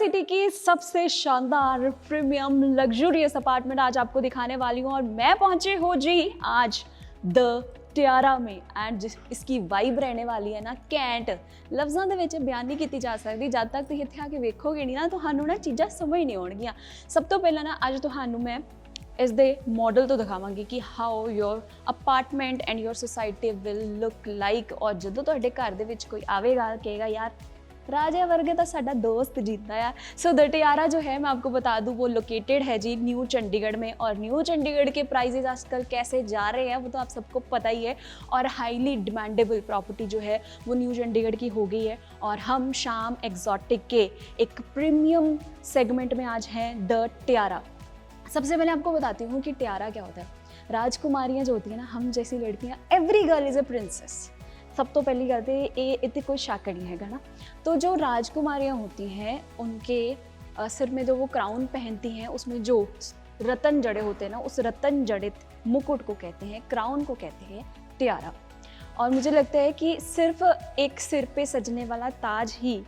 City की सबसे शानदार प्रीमियम लग्जूरियस अपार्टमेंट आज आपको दिखाने वाली हूँ और मैं पहुंची हूँ जी आज द टियारा में। एंड इसकी वाइब रहने वाली है ना कैंट लफ्ज़ां दे विच बयान नहीं की जा सकती। जब तक तुसीं इत्थे आके वेखोगे नहीं ना तुहानू ना चीज़ां समझ नहीं आउणगियां। सब तो पहला ना अज तुहानू मैं इस दे मॉडल तो दिखावांगी कि how your apartment and your society will look like. और जदों तुहाडे घर दे विच कोई आवेगा कहेगा यार राजा वर्गे तो साडा दोस्त जीता है। सो द टियारा जो है मैं आपको बता दूं वो लोकेटेड है जी न्यू चंडीगढ़ में। और न्यू चंडीगढ़ के प्राइजेज आजकल कैसे जा रहे हैं वो तो आप सबको पता ही है। और हाईली डिमांडेबल प्रॉपर्टी जो है वो न्यू चंडीगढ़ की हो गई है। और हम शाम एग्जॉटिक के एक प्रीमियम सेगमेंट में आज हैं द टियारा। सबसे पहले आपको बताती हूँ कि टियारा क्या होता है। राजकुमारियाँ जो होती हैं ना, हम जैसी लड़कियाँ, every girl is a princess. सब तो पहली गल तो ये इतनी कोई शक नहीं है ना। तो जो राजकुमारियाँ होती हैं उनके सिर में जो वो क्राउन पहनती हैं उसमें जो रतन जड़े होते हैं ना, उस रतन जड़ित मुकुट को कहते हैं, क्राउन को कहते हैं टियारा। और मुझे लगता है कि सिर्फ एक सिर पे सजने वाला ताज ही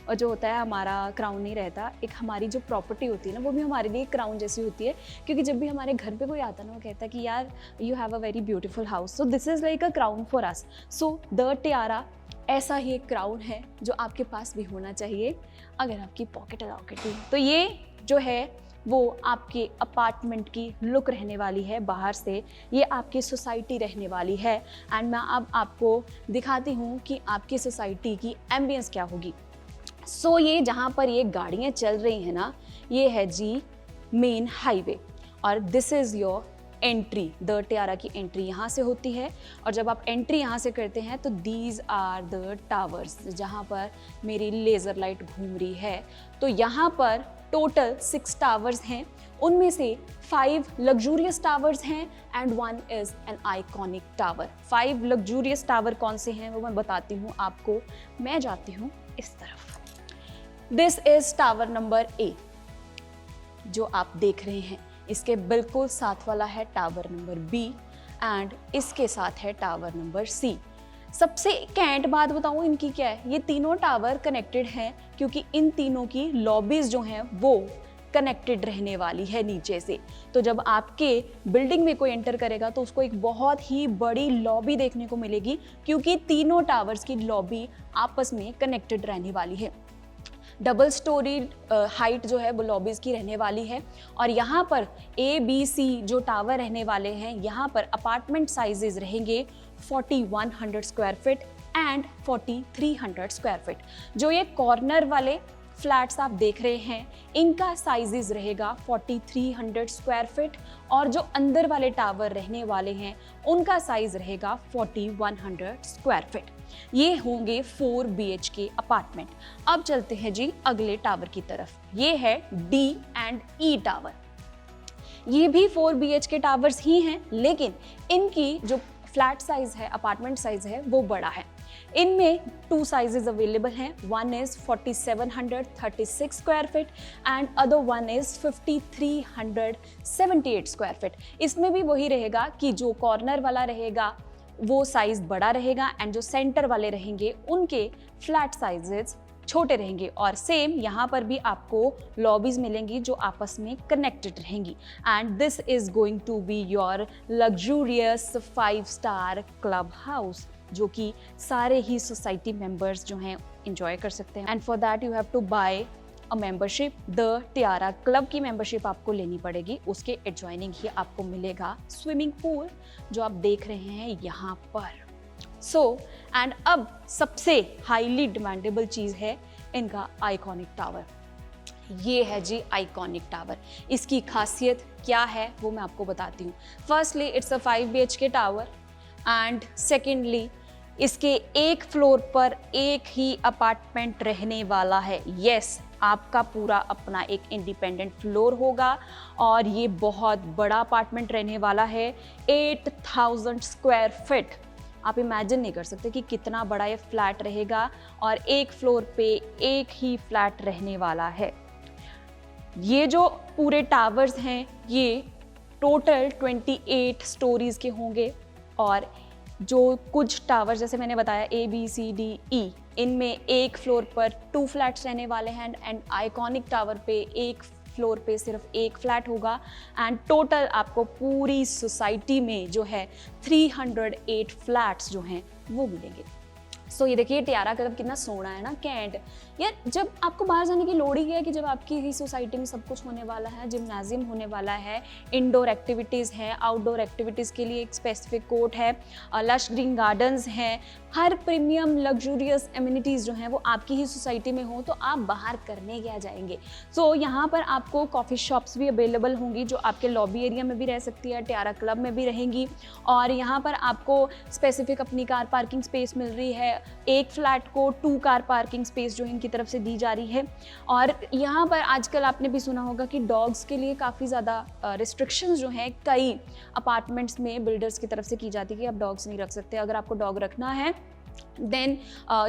और जो होता है हमारा क्राउन नहीं रहता। एक हमारी जो प्रॉपर्टी होती है ना वो भी हमारे लिए क्राउन जैसी होती है। क्योंकि जब भी हमारे घर पे कोई आता है ना वो कहता है कि यार you have a very beautiful house, so this is like a crown for us. So the Tiara ऐसा ही एक क्राउन है जो आपके पास भी होना चाहिए अगर आपकी पॉकेट अलाउ करती है। तो ये जो है वो आपके अपार्टमेंट की लुक रहने वाली है बाहर से, ये आपकी सोसाइटी रहने वाली है। एंड मैं अब आपको दिखाती हूँ कि आपकी सोसाइटी की एम्बियंस क्या होगी। सो ये जहाँ पर ये गाड़ियाँ चल रही हैं ना, ये है जी मेन हाईवे। और this is your entry. The Tiara की एंट्री यहाँ से होती है। और जब आप एंट्री यहाँ से करते हैं तो दीज आर द टावर्स जहाँ पर मेरी लेज़र लाइट घूम रही है। तो यहाँ पर टोटल 6 टावर्स हैं, उनमें से 5 लग्जूरियस टावर्स हैं and 1 is an iconic tower. 5 luxurious tower कौन से हैं वो मैं बताती हूँ आपको। मैं जाती हूँ इस तरफ। This is tower number A जो आप देख रहे हैं। इसके बिल्कुल साथ वाला है टावर नंबर बी एंड इसके साथ है टावर नंबर सी। सबसे कैंट बात बताऊं इनकी क्या है, ये तीनों टावर कनेक्टेड हैं क्योंकि इन तीनों की लॉबीज जो हैं वो कनेक्टेड रहने वाली है नीचे से। तो जब आपके बिल्डिंग में कोई एंटर करेगा तो उसको एक बहुत ही बड़ी लॉबी देखने को मिलेगी क्योंकि तीनों टावर्स की लॉबी आपस में कनेक्टेड रहने वाली है। डबल स्टोरी हाइट जो है वो लॉबीज़ की रहने वाली है। और यहाँ पर ए बी सी जो टावर रहने वाले हैं यहाँ पर अपार्टमेंट साइजेस रहेंगे 4100 square feet and 4300 square feet. जो ये कॉर्नर वाले फ्लैट्स आप देख रहे हैं इनका साइजेस रहेगा 4300 स्क्वायर फीट और जो अंदर वाले टावर रहने वाले हैं उनका साइज रहेगा 4100 स्क्वायर फीट। ये होंगे 4 BHK अपार्टमेंट। अब चलते हैं जी अगले टावर की तरफ। ये है D एंड E टावर। ये भी 4 BHK टावर्स ही हैं लेकिन इनकी जो फ्लैट साइज है, अपार्टमेंट साइज है वो बड़ा है। इनमें 2 साइजेस अवेलेबल हैं। One is 4736 square feet and other one is 5378 square feet. इसमें भी वही रहेगा कि जो कॉर्नर वाला रहेगा वो साइज बड़ा रहेगा एंड जो सेंटर वाले रहेंगे उनके फ्लैट साइजेस छोटे रहेंगे। और सेम यहाँ पर भी आपको लॉबीज मिलेंगी जो आपस में कनेक्टेड रहेंगी। And this is going to be your luxurious 5 star club house जो कि सारे ही सोसाइटी मेंबर्स जो हैं इंजॉय कर सकते हैं। And for that you have to buy a membership. The Tiara club की मेंबरशिप आपको लेनी पड़ेगी। उसके एडजॉइनिंग ही आपको मिलेगा स्विमिंग पूल जो आप देख रहे हैं यहाँ पर। एंड अब सबसे हाईली डिमांडेबल चीज़ है इनका आइकॉनिक टावर। ये है जी आइकॉनिक टावर। इसकी खासियत क्या है वो मैं आपको बताती हूँ। Firstly it's a 5 BHK tower and secondly इसके एक फ्लोर पर एक ही अपार्टमेंट रहने वाला है। यस, आपका पूरा अपना एक इंडिपेंडेंट फ्लोर होगा और ये बहुत बड़ा अपार्टमेंट रहने वाला है। 8000 स्क्वायर फीट। आप इमेजिन नहीं कर सकते कि कितना बड़ा ये फ्लैट रहेगा और एक फ्लोर पे एक ही फ्लैट रहने वाला है। ये जो पूरे टावर्स हैं ये टोटल 28 स्टोरीज के होंगे और जो कुछ टावर जैसे मैंने बताया A B C D E इनमें एक फ्लोर पर 2 फ्लैट्स रहने वाले हैं एंड आइकॉनिक टावर पे एक फ्लोर पे सिर्फ एक फ्लैट होगा एंड टोटल आपको पूरी सोसाइटी में जो है 308 फ्लैट्स जो हैं वो मिलेंगे। सो ये देखिए टियारा क्लब कितना सोना है ना कैंट। यार जब आपको बाहर जाने की लोड़ ही है कि जब आपकी ही सोसाइटी में सब कुछ होने वाला है, जिम्नाजियम होने वाला है, इंडोर एक्टिविटीज़ हैं, आउटडोर एक्टिविटीज़ के लिए एक स्पेसिफिक कोर्ट है, लश ग्रीन गार्डन्स हैं, हर प्रीमियम लग्जूरियस एमिनिटीज़ जो हैं वो आपकी ही सोसाइटी में हो तो आप बाहर करने क्या जाएंगे। सो यहाँ पर आपको कॉफ़ी शॉप्स भी अवेलेबल होंगी जो आपके लॉबी एरिया में भी रह सकती है, टियारा क्लब में भी रहेंगी, और यहाँ पर आपको स्पेसिफिक अपनी कार पार्किंग स्पेस मिल रही है। एक फ्लैट को 2 कार पार्किंग स्पेस जो इनकी तरफ से दी जा रही है। और यहाँ पर आजकल आपने भी सुना होगा कि डॉग्स के लिए काफ़ी ज़्यादा रिस्ट्रिक्शंस जो हैं कई अपार्टमेंट्स में बिल्डर्स की तरफ से की जाती है कि आप डॉग्स नहीं रख सकते। अगर आपको डॉग रखना है देन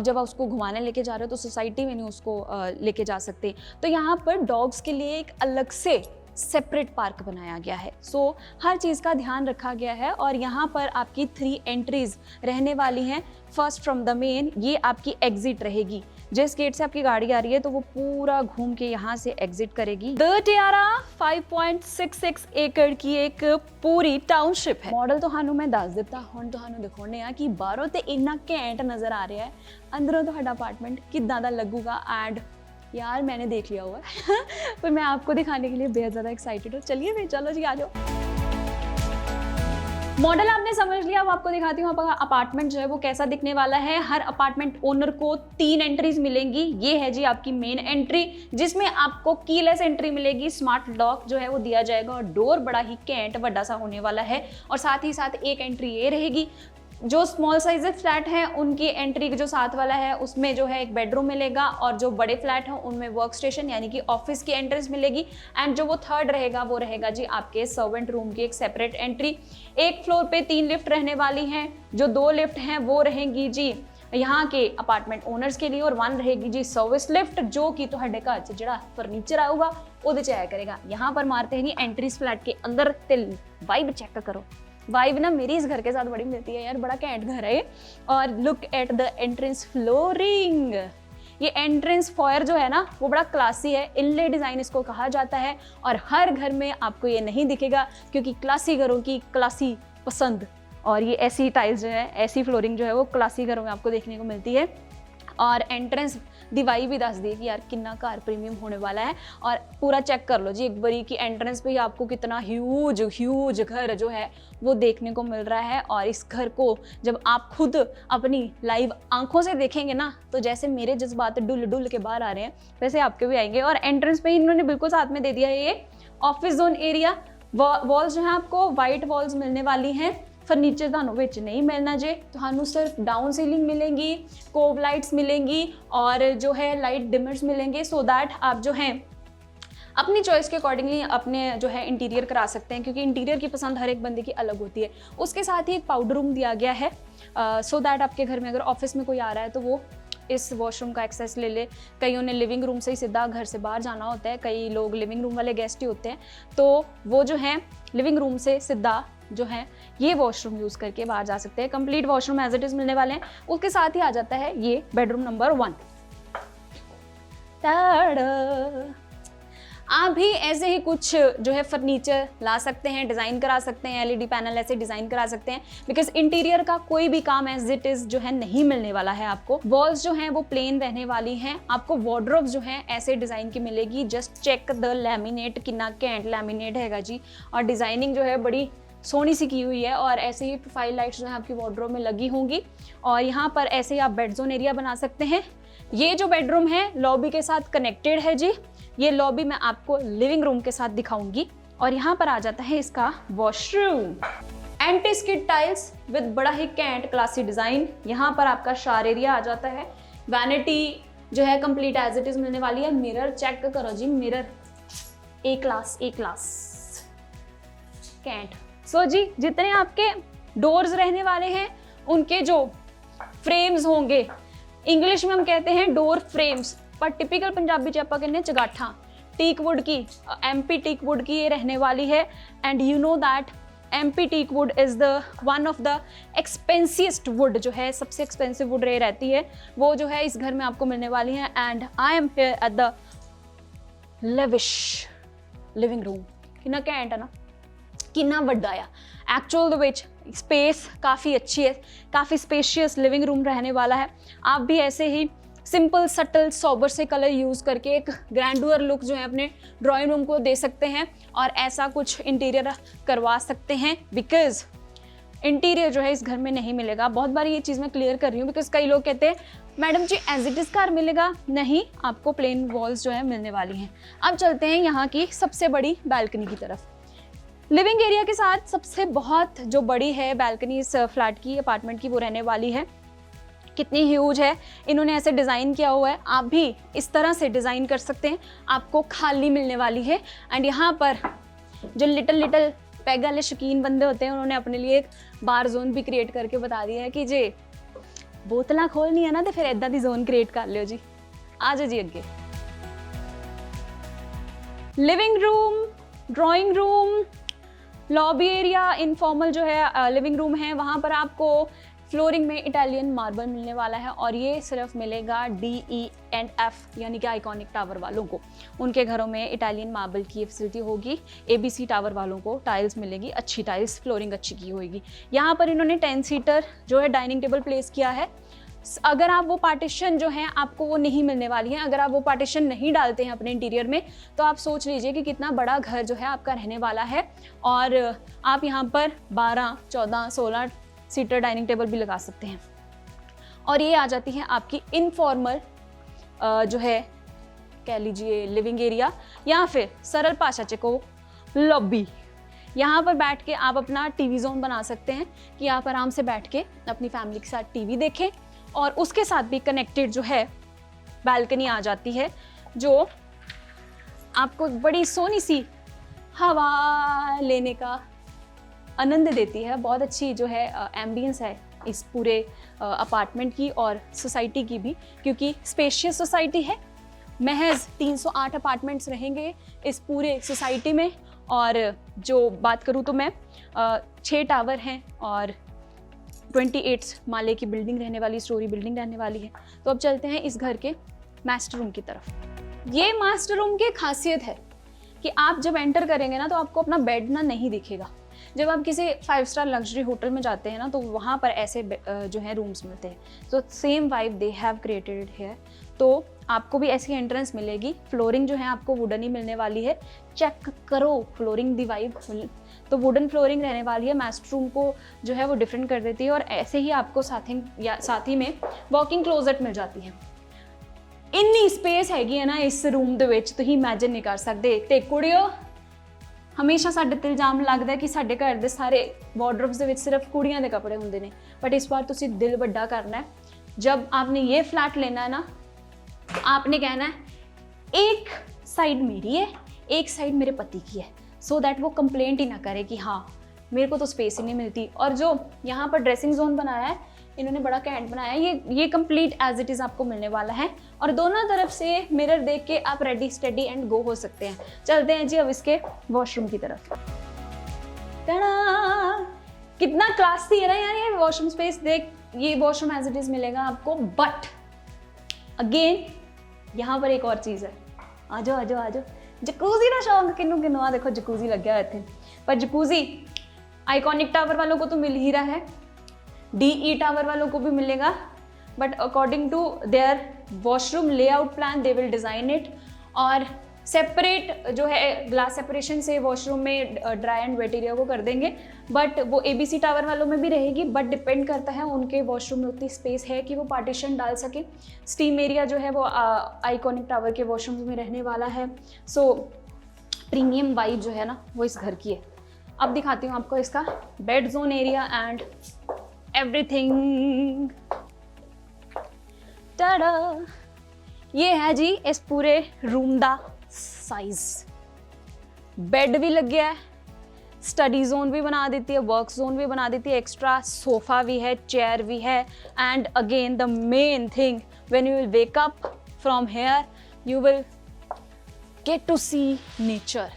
जब आप उसको घुमाने लेके जा रहे हो तो सोसाइटी में नहीं उसको लेके जा सकते। तो यहाँ पर डॉग्स के लिए एक अलग से सेपरेट पार्क बनाया गया है। सो हर चीज़ का ध्यान रखा गया है और यहाँ पर आपकी 3 एंट्रीज रहने वाली हैं। फर्स्ट फ्रॉम द मेन, ये आपकी एग्जिट रहेगी। जिस गेट से आपकी गाड़ी आ रही है तो वो पूरा घूम के यहाँ से एग्जिट करेगी। द टियारा 5.66 एकड़ की एक पूरी टाउनशिप है। मॉडल तो हानू मैं दस दिता, हुण तुहानू दिखाने आ कि बाहरों ते इन्ना घैंट नज़र आ रहा है, अंदरों तुहाडा अपार्टमेंट किद्दां दा लगूगा। एंड यार मैंने देख लिया हुआ है पर मैं आपको दिखाने के लिए बेहद ज़्यादा एक्साइटेड हूँ। चलिए फिर चलो जी आ जाओ। मॉडल आपने समझ लिया, अब आपको दिखाती हूँ आपका अपार्टमेंट जो है वो कैसा दिखने वाला है। हर अपार्टमेंट ओनर को 3 एंट्रीज मिलेंगी। ये है जी आपकी मेन एंट्री जिसमें आपको कीलेस एंट्री मिलेगी, स्मार्ट लॉक जो है वो दिया जाएगा और डोर बड़ा ही कैंट बड़ा सा होने वाला है। और साथ ही साथ एक एंट्री ये रहेगी। जो स्मॉल साइज फ्लैट हैं उनकी एंट्री जो साथ वाला है उसमें जो है एक बेडरूम मिलेगा और जो बड़े फ्लैट हैं उनमें वर्क स्टेशन यानी कि ऑफिस की एंट्रेंस मिलेगी। एंड जो वो थर्ड रहेगा वो रहेगा जी आपके सर्वेंट रूम की एक सेपरेट एंट्री। एक फ्लोर पे 3 लिफ्ट रहने वाली हैं। जो 2 लिफ्ट हैं वो रहेंगी जी यहाँ के अपार्टमेंट ओनर्स के लिए और 1 रहेगी जी सर्विस लिफ्ट जो कि तुहाडे घर च जिहड़ा फर्नीचर आऊगा ਉਹਦੇ ਚ आया करेगा। यहाँ पर मारते हैं नहीं एंट्रीज फ्लैट के अंदर ते वाइब चेक करो। वाइब ना मेरी इस घर के साथ बड़ी मिलती है यार, बड़ा कैंट घर है। और look at the entrance flooring. ये एंट्रेंस फॉयर जो है ना वो बड़ा क्लासी है, इनले डिज़ाइन इसको कहा जाता है। और हर घर में आपको ये नहीं दिखेगा क्योंकि क्लासी घरों की क्लासी पसंद, और ये ऐसी टाइल्स जो है ऐसी फ्लोरिंग जो है वो क्लासी घरों में आपको देखने को मिलती है। और एंट्रेंस दिवाई भी दस दी कि यार कितना कार प्रीमियम होने वाला है। और पूरा चेक कर लो जी एक बारी कि एंट्रेंस पे ही आपको कितना ह्यूज घर जो है वो देखने को मिल रहा है। और इस घर को जब आप खुद अपनी लाइव आंखों से देखेंगे ना तो जैसे मेरे जज्बात डुल के बाहर आ रहे हैं वैसे आपके भी आएंगे। और एंट्रेंस पे ही इन्होंने बिल्कुल साथ में दे दिया है ये ऑफिस जोन एरिया। वॉल्स जो है आपको वाइट वॉल्स मिलने वाली हैं। फर्नीचर ਤੁਹਾਨੂੰ ਵਿੱਚ नहीं मिलना जे, ਤੁਹਾਨੂੰ सिर्फ डाउन सीलिंग मिलेंगी, कोव लाइट्स मिलेंगी और जो है लाइट डिमर्स मिलेंगे सो दैट आप जो हैं अपनी चॉइस के अकॉर्डिंगली अपने जो है इंटीरियर करा सकते हैं क्योंकि इंटीरियर की पसंद हर एक बंदे की अलग होती है। उसके साथ ही एक पाउडर रूम दिया गया है सो दैट आपके घर में अगर ऑफिस में कोई आ रहा है तो वो इस वॉशरूम का एक्सेस ले ले। कईयों ने लिविंग रूम से ही सीधा घर से बाहर जाना होता है, कई लोग लिविंग रूम वाले गेस्ट ही होते हैं तो वो जो हैं लिविंग रूम से सीधा जो है ये वॉशरूम यूज़ करके बाहर जा सकते हैं। Complete washroom as it is मिलने वाले हैं। उसके साथ ही आ जाता है ये बेडरूम नंबर 1। आप भी ऐसे ही कुछ जो है फर्नीचर ला सकते हैं, डिज़ाइन करा सकते हैं, एलईडी पैनल ऐसे डिज़ाइन करा सकते हैं बिकॉज इंटीरियर का कोई भी काम एज इट इज़ जो है नहीं मिलने वाला है आपको। वॉल्स जो हैं वो प्लेन रहने वाली हैं। आपको वार्डरोब जो है ऐसे डिज़ाइन की मिलेगी। जस्ट चेक द लैमिनेट, कितना कैंट लैमिनेट हैगा जी। और डिज़ाइनिंग जो है बड़ी सोनी सी की हुई है और ऐसे ही प्रोफाइल लाइट्स जो है आपकी वार्डरोब में लगी होंगी। और यहाँ पर ऐसे ही आप बेड जोन एरिया बना सकते हैं। ये जो बेडरूम है लॉबी के साथ कनेक्टेड है जी। ये लॉबी मैं आपको लिविंग रूम के साथ दिखाऊंगी। और यहाँ पर आ जाता है इसका washroom. Anti skid tiles with बड़ा ही कैंट क्लासी डिज़ाइन। यहाँ पर आपका शार एरिया आ जाता है। वैनिटी जो है कंप्लीट एज इट इज़ मिलने वाली है। मिरर चेक करो जी, मिरर ए क्लास कैंट। सो जी जितने आपके डोर्स रहने वाले हैं उनके जो फ्रेम्स होंगे, इंग्लिश में हम कहते हैं डोर फ्रेम्स पर टिपिकल पंजाबी च आपां कहने चगाठा, टीक वुड की, एमपी टीक वुड की ये रहने वाली है। And you know that MP teak wood is the one of the expensiest wood, जो है सबसे एक्सपेंसिव वुड रहती है, वो जो है इस घर में आपको मिलने वाली है. And I am here at the lavish living room. कितना घैंट है ना, कितना वड्डा आ. एक्चुअल ਦੇ ਵਿੱਚ स्पेस काफ़ी अच्छी है, काफ़ी स्पेशियस लिविंग रूम रहने वाला है. आप भी ऐसे ही सिंपल सटल सोबर से कलर यूज़ करके एक ग्रैंडुअर लुक जो है अपने ड्राइंग रूम को दे सकते हैं और ऐसा कुछ इंटीरियर करवा सकते हैं. बिकॉज इंटीरियर जो है इस घर में नहीं मिलेगा. बहुत बार ये चीज़ मैं क्लियर कर रही हूँ बिकॉज कई लोग कहते हैं madam ji as it is car मिलेगा. नहीं, आपको प्लेन वॉल्स जो है मिलने वाली हैं. अब चलते हैं यहाँ की सबसे बड़ी बैल्कनी की तरफ. लिविंग एरिया के साथ सबसे बहुत जो बड़ी है बैल्कनी इस फ्लैट की, अपार्टमेंट की, वो रहने वाली है. कितनी ह्यूज है, इन्होंने ऐसे डिज़ाइन किया हुआ है. आप भी इस तरह से डिज़ाइन कर सकते हैं, आपको खाली मिलने वाली है. एंड यहाँ पर जो लिटल पैग वाले शौकीन बंदे होते हैं उन्होंने अपने लिए एक बार जोन भी क्रिएट करके बता दिया है कि जे बोतलां खोलनी है ना तो फिर इदां दी जोन क्रिएट कर लियो जी. आ जाओ जी अगे. Living room, drawing room, lobby area, informal जो है लिविंग रूम है, वहाँ पर आपको फ्लोरिंग में इटालियन मार्बल मिलने वाला है. और ये सिर्फ मिलेगा DE&F यानी कि आइकॉनिक टावर वालों को. उनके घरों में इटालियन मार्बल की फैसिलिटी होगी. ABC टावर वालों को टाइल्स मिलेगी, अच्छी टाइल्स, फ्लोरिंग अच्छी की होगी. यहाँ पर इन्होंने 10 सीटर जो है डाइनिंग टेबल प्लेस किया है. अगर आप वो पार्टीशन जो है आपको वो नहीं मिलने वाली है, अगर आप वो पार्टीशन नहीं डालते हैं अपने इंटीरियर में तो आप सोच लीजिए कि कितना बड़ा घर जो है आपका रहने वाला है. और आप यहाँ पर 12, 14, 16 सीटर डाइनिंग टेबल भी लगा सकते हैं. और ये आ जाती है आपकी इनफॉर्मल जो है कह लीजिए लिविंग एरिया या फिर सरल भाषा च को लॉबी. यहाँ पर बैठ के आप अपना TV जोन बना सकते हैं कि आप आराम से बैठ के अपनी फैमिली के साथ TV देखें. और उसके साथ भी कनेक्टेड जो है बैल्कनी आ जाती है जो आपको बड़ी सोनी सी हवा लेने का आनंद देती है. बहुत अच्छी जो है एम्बियंस है इस पूरे अपार्टमेंट की और सोसाइटी की भी, क्योंकि स्पेशियस सोसाइटी है. महज 308 अपार्टमेंट्स रहेंगे इस पूरे सोसाइटी में. और जो बात करूँ तो मैं 6 टावर हैं और 28 माले की बिल्डिंग रहने वाली, स्टोरी बिल्डिंग रहने वाली है. तो अब चलते हैं इस घर के मास्टर रूम की तरफ. ये मास्टर रूम की खासियत है कि आप जब एंटर करेंगे ना तो आपको अपना बेड ना नहीं दिखेगा. जब आप किसी 5 स्टार लग्जरी होटल में जाते हैं ना तो वहाँ पर ऐसे जो है रूम्स मिलते हैं. तो same vibe they have created here. तो आपको भी ऐसी एंट्रेंस मिलेगी. फ्लोरिंग जो है आपको वुडन ही मिलने वाली है. चेक करो फ्लोरिंग दी वाइब, तो वुडन फ्लोरिंग रहने वाली है. मास्टर रूम को जो है वो डिफरेंट कर देती है. और ऐसे ही आपको साथ ही में वॉकिंग क्लोजेट मिल जाती है. इन्नी स्पेस हैगी है ना इस रूम ਦੇ ਵਿੱਚ ਤੁਸੀਂ ਇਮੇजिन नहीं कर सकते. ਤੇ ਕੁੜੀਓ हमेशा साडे ते इल्जाम लगता है कि साडे घर दे सारे वार्डरोब्स दे विच सिर्फ कुड़ियां दे कपड़े होंदे ने. बट इस बार तुसी दिल बड़ा करना है. जब आपने ये फ्लैट लेना है ना, आपने कहना है एक साइड मेरी है, एक साइड मेरे पति की है, सो दैट वो कंप्लेंट ही ना करे कि हाँ मेरे को तो स्पेस ही नहीं मिलती. और जो यहाँ पर ड्रेसिंग जोन बनाया है इन्होंने बड़ा कैंट बनाया है. ये कंप्लीट एज इट इज़ आपको मिलने वाला है. और दोनों तरफ से मिरर देख के आप रेडी स्टेडी एंड गो हो सकते हैं. चलते हैं जी अब इसके वॉशरूम की तरफ. कितना क्लासी है ना यार ये वॉशरूम स्पेस. देख, ये वॉशरूम एज इट इज़ मिलेगा आपको. बट अगेन यहाँ पर एक और चीज़ है. आ जाओ आ जाओ आ जाओ. जकूजी का शौक किन्नू किन्नू. आ देखो जकूजी लग गया इतने. पर जकूजी आइकॉनिक टावर वालों को तो मिल ही रहा है, DE टावर वालों को भी मिलेगा. But according to their washroom layout plan they will design it. और सेपरेट जो है ग्लास सेपरेशन से वॉशरूम में ड्राई एंड वेट एरिया को कर देंगे. बट वो ABC टावर वालों में भी रहेगी. बट डिपेंड करता है उनके वॉशरूम में उतनी स्पेस है कि वो पार्टीशन डाल सके. स्टीम एरिया जो है वो आइकॉनिक टावर के वॉशरूम में रहने वाला है. सो प्रीमियम वाइब जो है ना वो इस घर की है. अब दिखाती हूँ आपको इसका bed zone area and everything. Tada, ये है जी इस पूरे रूम दा साइज. बेड भी लग गया है, स्टडी जोन भी बना देती है, वर्क जोन भी बना देती है, एक्स्ट्रा सोफा भी है, चेयर भी है. And again the main thing, when you will wake up from here you will get to see nature.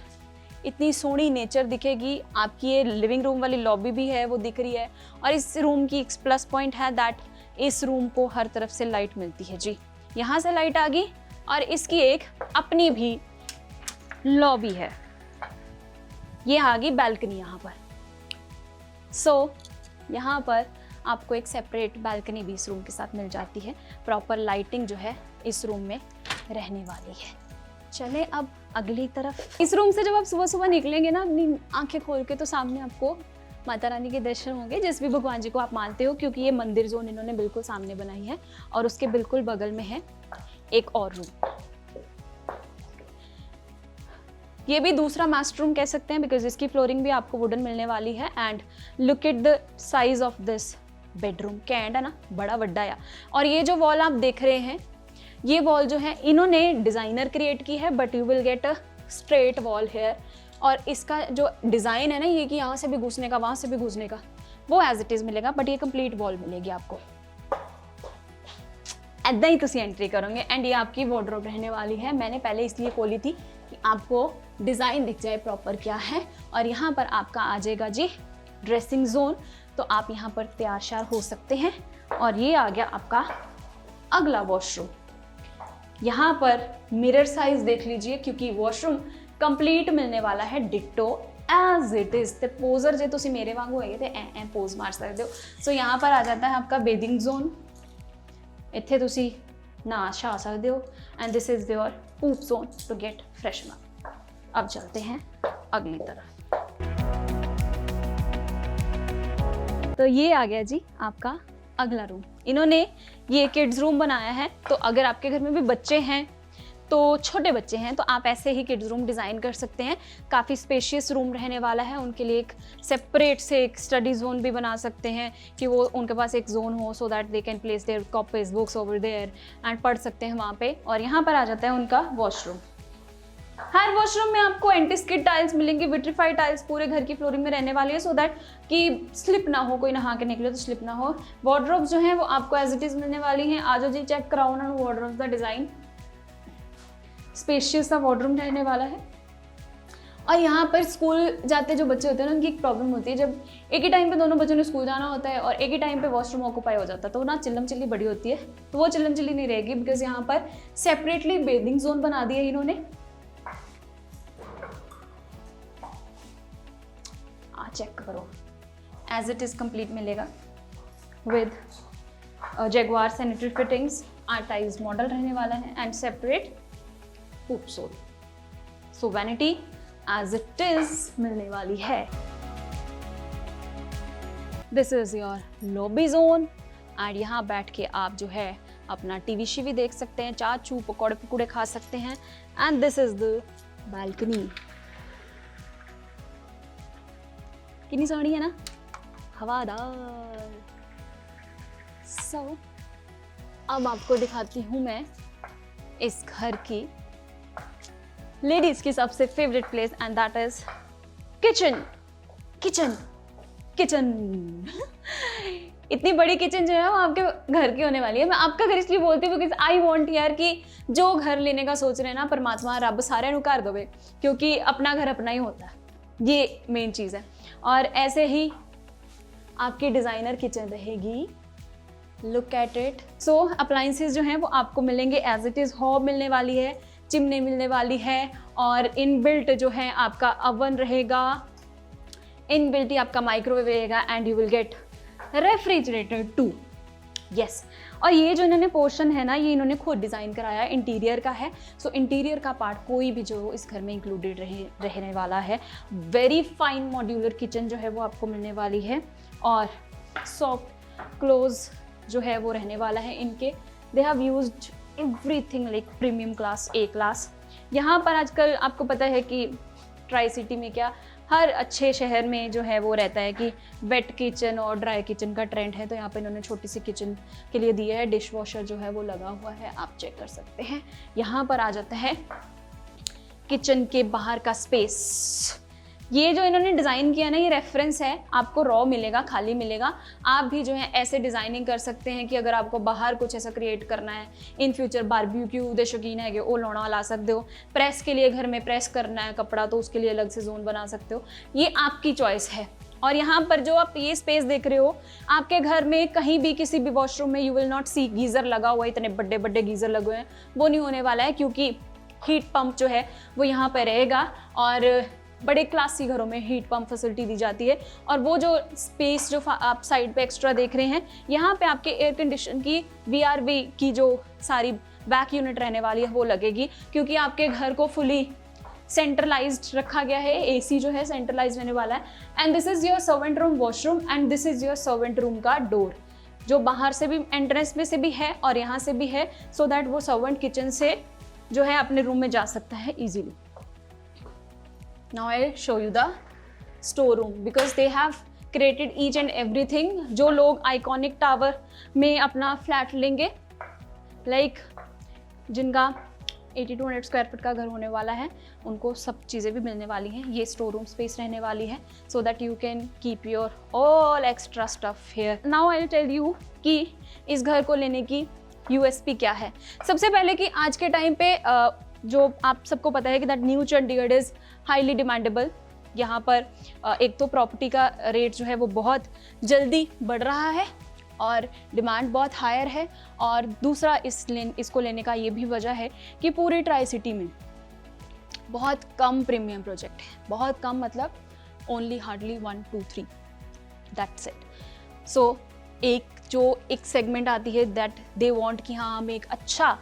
इतनी सोहनी नेचर दिखेगी। आपकी ये लिविंग रूम वाली लॉबी भी है वो दिख रही है। और इस रूम की एक प्लस पॉइंट है दैट इस रूम को हर तरफ से लाइट मिलती है जी। यहाँ से लाइट आ गई और इसकी एक अपनी भी लॉबी है। ये आ गई बैल्कनी यहाँ पर। सो यहाँ पर आपको एक सेपरेट बैल्कनी भी इस रूम के साथ मिल जाती है। प्रॉपर लाइटिंग जो है इस रूम में रहने वाली है। चले अब अगली तरफ। इस रूम से जब आप सुबह सुबह निकलेंगे ना अपनी आंखें खोल के, तो सामने आपको माता रानी के दर्शन होंगे, जिस भी भगवान जी को आप मानते हो, क्योंकि ये मंदिर जोन इन्होंने बिल्कुल सामने बनाई है। और उसके बिल्कुल बगल में है एक और रूम। ये भी दूसरा मास्टर रूम कह सकते हैं, बिकॉज इसकी फ्लोरिंग भी आपको वुडन मिलने वाली है। And look at the size of this bedroom. कैंड है ना, बड़ा बड्डा या। और ये जो वॉल आप देख रहे हैं, ये वॉल जो है इन्होंने डिज़ाइनर क्रिएट की है, but you will get a straight wall here. और इसका जो डिज़ाइन है ना, ये कि यहाँ से भी घुसने का, वहाँ से भी घुसने का, वो एज इट इज़ मिलेगा, बट ये कंप्लीट वॉल मिलेगी आपको। ऐदा ही तुसी एंट्री करोगे। एंड ये आपकी वार्डरोब रहने वाली है। मैंने पहले इसलिए खोली थी कि आपको डिज़ाइन दिख जाए प्रॉपर क्या है। और यहाँ पर आपका आ जाएगा जी ड्रेसिंग जोन, तो आप यहाँ पर तैयार श्यार हो सकते हैं। और ये आ गया आपका अगला वॉशरूम। यहाँ पर मिरर साइज देख लीजिए, क्योंकि वॉशरूम कंप्लीट मिलने वाला है डिट्टो एज इट इज। ते पोजर जे तुसी मेरे वांगू होइए ते ऐ पोज मार सकते हो। सो यहाँ पर आ जाता है आपका बेदिंग जोन। इत्थे तुसी नहा शा सकते हो। And this is your poop zone to get freshen up. अब चलते हैं अगली तरफ। तो ये आ गया जी आपका अगला रूम। इन्होंने ये किड्स रूम बनाया है, तो अगर आपके घर में भी बच्चे हैं, तो छोटे बच्चे हैं, तो आप ऐसे ही किड्स रूम डिज़ाइन कर सकते हैं। काफ़ी स्पेशियस रूम रहने वाला है। उनके लिए एक सेपरेट से एक स्टडी जोन भी बना सकते हैं कि वो उनके पास एक जोन हो, so that they can place their copies books over there and पढ़ सकते हैं वहाँ पे। और यहाँ पर आ जाता है उनका वॉशरूम। हर वॉशरूम में आपको एंटी स्किड टाइल्स मिलेंगी, विट्रीफाइड टाइल्स पूरे घर की फ्लोरिंग में रहने वाली है, सो दैट कि स्लिप ना हो, कोई नहा के निकले तो स्लिप ना हो। वार्डरोब्स जो हैं वो आपको एज इट इज मिलने वाली हैं। आज जी चेक कराओ ना वार्डरोब्स का डिज़ाइन। स्पेशियस सा वार्डरूम रहने वाला है। और यहाँ पर स्कूल जाते जो बच्चे होते हैं ना, उनकी एक प्रॉब्लम होती है, जब एक ही टाइम पे दोनों बच्चों ने स्कूल जाना होता है और एक ही टाइम पे वॉशरूम ऑक्यूपाई हो जाता है, तो ना चिल्लम चिल्ली बड़ी होती है। तो वो चिल्लम चिल्ली नहीं रहेगी, बिकॉज यहाँ पर सेपरेटली बेदिंग जोन बना दिया है इन्होंने। चेक करो, एज इट इज कंप्लीट मिलेगा with Jaquar sanitary fittings. Artize model रहने वाला है एंड सेपरेट पूप zone. So vanity as it is मिलने वाली है। This is your lobby zone. And यहाँ बैठ के आप जो है अपना टीवी शीवी देख सकते हैं, चाय चू पकौड़े पकौड़े खा सकते हैं। And this is the balcony. कितनी सोहनी है ना, हवादार। सो अब आपको दिखाती हूँ मैं इस घर की लेडीज की सबसे favourite place, and that is kitchen. Kitchen kitchen इतनी बड़ी किचन जो है वो आपके घर की होने वाली है। मैं आपका घर इसलिए बोलती हूँ बिकॉज आई वॉन्ट यार कि जो घर लेने का सोच रहे हैं ना, परमात्मा रब सारे नु घर दोवे, क्योंकि अपना घर अपना ही होता है, ये मेन चीज़ है। और ऐसे ही आपकी डिज़ाइनर किचन रहेगी। Look at it. So appliances जो हैं वो आपको मिलेंगे एज इट इज़। हॉब मिलने वाली है, चिमनी मिलने वाली है, और इनबिल्ट जो है आपका अवन रहेगा, इनबिल्ट ही आपका माइक्रोवेव रहेगा, and you will get refrigerator too. Yes. और ये जो इन्होंने पोर्शन है ना, ये इन्होंने खुद डिज़ाइन कराया है, इंटीरियर का है। सो इंटीरियर का पार्ट कोई भी जो इस घर में इंक्लूडेड रहने वाला है। वेरी फाइन मॉड्यूलर किचन जो है वो आपको मिलने वाली है, और सॉफ्ट क्लोज जो है वो रहने वाला है इनके। They have used everything like premium class, A class. यहाँ पर आजकल आपको पता है कि ट्राई सिटी में क्या, हर अच्छे शहर में जो है वो रहता है कि वेट किचन और ड्राई किचन का ट्रेंड है। तो यहाँ पे इन्होंने छोटी सी किचन के लिए दिया है, डिश वॉशर जो है वो लगा हुआ है, आप चेक कर सकते हैं। यहाँ पर आ जाता है किचन के बाहर का स्पेस। ये जो इन्होंने डिज़ाइन किया ना, ये रेफरेंस है, आपको रॉ मिलेगा, खाली मिलेगा। आप भी जो है ऐसे डिज़ाइनिंग कर सकते हैं कि अगर आपको बाहर कुछ ऐसा क्रिएट करना है इन फ्यूचर, बारबेक्यू दे शौकीन है कि वो लाना ला सकते हो, प्रेस के लिए घर में प्रेस करना है कपड़ा तो उसके लिए अलग से जोन बना सकते हो, ये आपकी चॉइस है। और यहाँ पर जो आप ये स्पेस देख रहे हो, आपके घर में कहीं भी किसी भी वॉशरूम में you will not see geyser लगा हुआ है, इतने बड़े बड़े गीज़र लगे हुए हैं, वो नहीं होने वाला है, क्योंकि हीट पंप जो है वो यहाँ पर रहेगा। और बड़े क्लासी घरों में हीट पंप फैसिलिटी दी जाती है। और वो जो स्पेस जो आप साइड पे एक्स्ट्रा देख रहे हैं, यहाँ पे आपके एयर कंडीशन की VRV की जो सारी बैक यूनिट रहने वाली है वो लगेगी, क्योंकि आपके घर को फुली सेंट्रलाइज्ड रखा गया है, AC जो है सेंट्रलाइज रहने वाला है। And this is your servant room washroom and this is your servant room का डोर, जो बाहर से भी एंट्रेंस में से भी है और यहाँ से भी है, सो दैट वो सर्वेंट किचन से जो है अपने रूम में जा सकता है easily. Now I'll show you the storeroom because they have created each and everything। जो लोग आइकॉनिक टावर में अपना फ्लैट लेंगे, लाइक जिनका 8200 स्क्वायर फीट का घर होने वाला है, उनको सब चीज़ें भी मिलने वाली हैं। ये स्टोर रूम स्पेस रहने वाली है, so that you can keep your all extra stuff here. Now I will tell you कि इस घर को लेने की USP क्या है। सबसे पहले कि आज के टाइम पे जो आप सबको पता है कि that new Chandigarh is highly demandable. यहाँ पर एक तो प्रॉपर्टी का रेट जो है वो बहुत जल्दी बढ़ रहा है और डिमांड बहुत हायर है, और दूसरा इसको लेने का ये भी वजह है कि पूरी ट्राई सिटी में बहुत कम प्रीमियम प्रोजेक्ट है, बहुत कम मतलब ओनली हार्डली 1 2 3, दैट्स इट। सो एक सेगमेंट आती है दैट दे वांट कि हाँ हमें एक अच्छा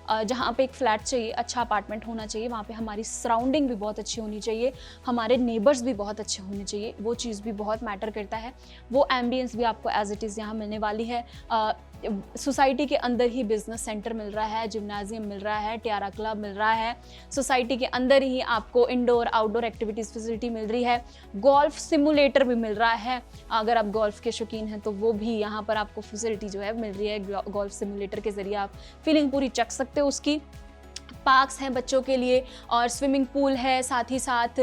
जहाँ पे एक फ्लैट चाहिए, अच्छा अपार्टमेंट होना चाहिए, वहाँ पे हमारी सराउंडिंग भी बहुत अच्छी होनी चाहिए, हमारे नेबर्स भी बहुत अच्छे होने चाहिए, वो चीज़ भी बहुत मैटर करता है। वो एम्बियंस भी आपको एज इट इज़ यहाँ मिलने वाली है। सोसाइटी के अंदर ही बिजनेस सेंटर मिल रहा है, जिम्नाजियम मिल रहा है, टियारा क्लब मिल रहा है, सोसाइटी के अंदर ही आपको इंडोर आउटडोर एक्टिविटीज़ फैसिलिटी मिल रही है, गोल्फ सिमुलेटर भी मिल रहा है, अगर आप गोल्फ के शौकीन हैं तो वो भी यहाँ पर आपको फैसिलिटी जो है मिल रही है। गोल्फ सिमुलेटर के ज़रिए आप फीलिंग पूरी चख सकते हो उसकी। पार्क्स हैं बच्चों के लिए और स्विमिंग पूल है, साथ ही साथ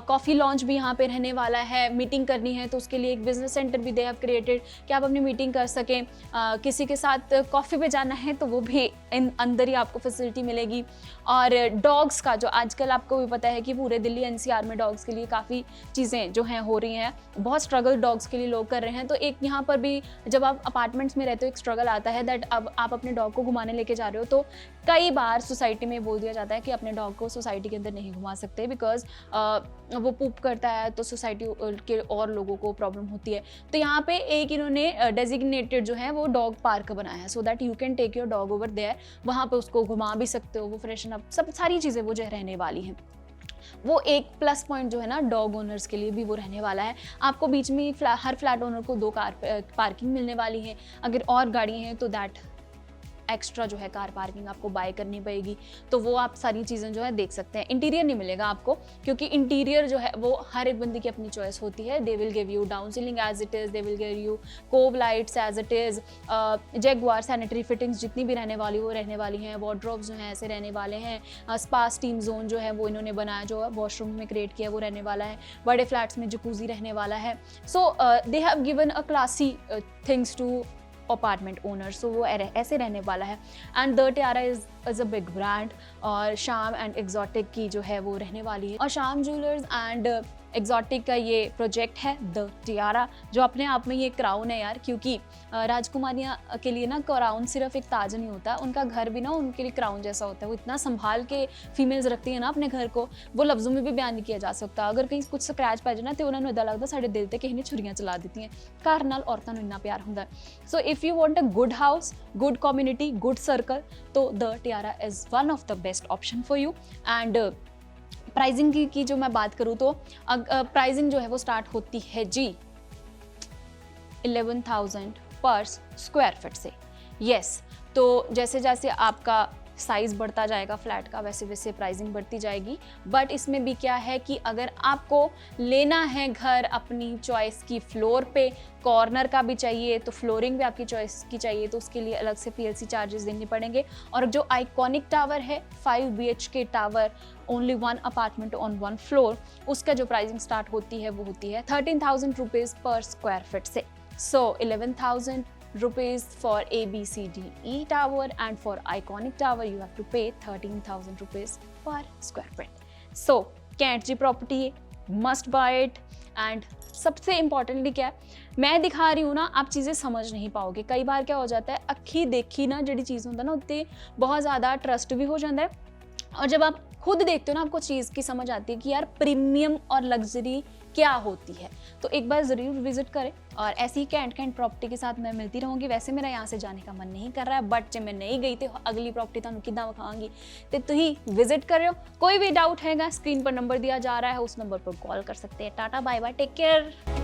कॉफ़ी लॉन्च भी यहाँ पे रहने वाला है। मीटिंग करनी है तो उसके लिए एक बिजनेस सेंटर भी दे हैव क्रिएटेड कि आप अपनी मीटिंग कर सकें। किसी के साथ कॉफ़ी पे जाना है तो वो भी अंदर ही आपको फैसिलिटी मिलेगी। और डॉग्स का जो आजकल आपको भी पता है कि पूरे दिल्ली NCR में डॉग्स के लिए काफ़ी चीज़ें जो हैं हो रही हैं, बहुत स्ट्रगल डॉग्स के लिए लोग कर रहे हैं। तो एक यहाँ पर भी जब आप अपार्टमेंट्स में रहते हो एक स्ट्रगल आता है दैट अब आप अपने डॉग को घुमाने लेके जा रहे हो तो कई बार सोसाइटी में बोल दिया जाता है कि अपने डॉग को सोसाइटी के अंदर नहीं घुमा सकते बिकॉज वो पूप करता है तो सोसाइटी के और लोगों को प्रॉब्लम होती है। तो यहाँ पे एक इन्होंने डेजिग्नेटेड जो है वो डॉग पार्क बनाया है, so that you can take your dog over there, वहाँ पे उसको घुमा भी सकते हो, वो फ्रेशन अप सब सारी चीज़ें वो जो रहने वाली हैं। वो एक प्लस पॉइंट जो है ना डॉग ओनर्स के लिए भी वो रहने वाला है। आपको बीच में हर फ्लैट ओनर को 2 कार पार्किंग मिलने वाली है, अगर और गाड़ी हैं तो दैट एक्स्ट्रा जो है कार पार्किंग आपको बाय करनी पड़ेगी। तो वो आप सारी चीज़ें जो है देख सकते हैं। इंटीरियर नहीं मिलेगा आपको क्योंकि इंटीरियर जो है वो हर एक बंदी की अपनी चॉइस होती है। They will give you down ceiling as it is, they will give you cove lights as it is, Jaguar sanitary fittings जितनी भी रहने वाली वो रहने वाली हैं, वार्डरोब्स जो हैं ऐसे रहने वाले हैं, स्पा स्टीम जोन जो है वो इन्होंने बनाया जो वॉशरूम में क्रिएट किया वो रहने वाला है, बड़े फ्लैट्स में जकूजी रहने वाला है। So they have given a classy things to apartment owner, so वो ऐसे रहने वाला है। And the Tiara is a big brand और शाम एंड एक्जॉटिक की जो है वो रहने वाली है। और शाम ज्वेलर्स एंड एक्जॉटिक का ये प्रोजेक्ट है द टियारा, जो अपने आप में ये क्राउन है यार, क्योंकि राजकुमारियाँ के लिए ना क्राउन सिर्फ एक ताज नहीं होता, उनका घर भी ना उनके लिए क्राउन जैसा होता है। वो इतना संभाल के फीमेल्स रखती है ना अपने घर को, वो लफ्ज़ों में भी बयान नहीं किया जा सकता। अगर कहीं कुछ स्क्रैच पै जाए ना तो उन्होंने इदा लगता साढ़े दिल ते किसी ने छुरियां चला दी हैं। घर नाल औरतां नूं इन्ना प्यार हुंदा है। So if you want a good house, good community, good circle, तो the Tiara is one of the best option for you. And pricing की जो मैं बात करूँ तो प्राइसिंग जो है वो स्टार्ट होती है जी 11,000 पर स्क्वायर फीट से। यस, तो जैसे जैसे आपका साइज़ बढ़ता जाएगा फ्लैट का वैसे वैसे प्राइसिंग बढ़ती जाएगी। बट इसमें भी क्या है कि अगर आपको लेना है घर अपनी चॉइस की फ्लोर पे, कॉर्नर का भी चाहिए तो फ्लोरिंग भी आपकी चॉइस की चाहिए तो उसके लिए अलग से PLC चार्जेस देने पड़ेंगे। और जो आइकॉनिक टावर है 5 BHK tower, only 1 apartment on 1 floor, उसका जो प्राइसिंग स्टार्ट होती है वो होती है 13,000 रुपीज़ पर स्क्वायर फीट से। सो 11,000 rupees for ABCDE tower, and for iconic tower you have to pay 13,000 rupees per square feet. So Kent ji property है, मस्ट बाय इट। एंड सबसे इम्पॉर्टेंटली क्या है, मैं दिखा रही हूँ ना, आप चीज़ें समझ नहीं पाओगे। कई बार क्या हो जाता है, अखी देखी ना जी चीज़ होता है ना, उत्ते बहुत ज़्यादा ट्रस्ट भी हो जाता है, और जब आप खुद देखते हो ना आपको चीज़ की समझ आती है कि यार प्रीमियम और लग्जरी क्या होती है। तो एक बार ज़रूर विजिट करें। और ऐसी ही कैंट प्रॉपर्टी के साथ मैं मिलती रहूँगी। वैसे मेरा यहाँ से जाने का मन नहीं कर रहा है, बट जब मैं नहीं गई तो अगली प्रॉपर्टी तुहानू किद्दां विखावांगी तो तुही विजिट करो। कोई भी डाउट हैगा, स्क्रीन पर नंबर दिया जा रहा है, उस नंबर पर कॉल कर सकते हैं। Tata bye bye, take care.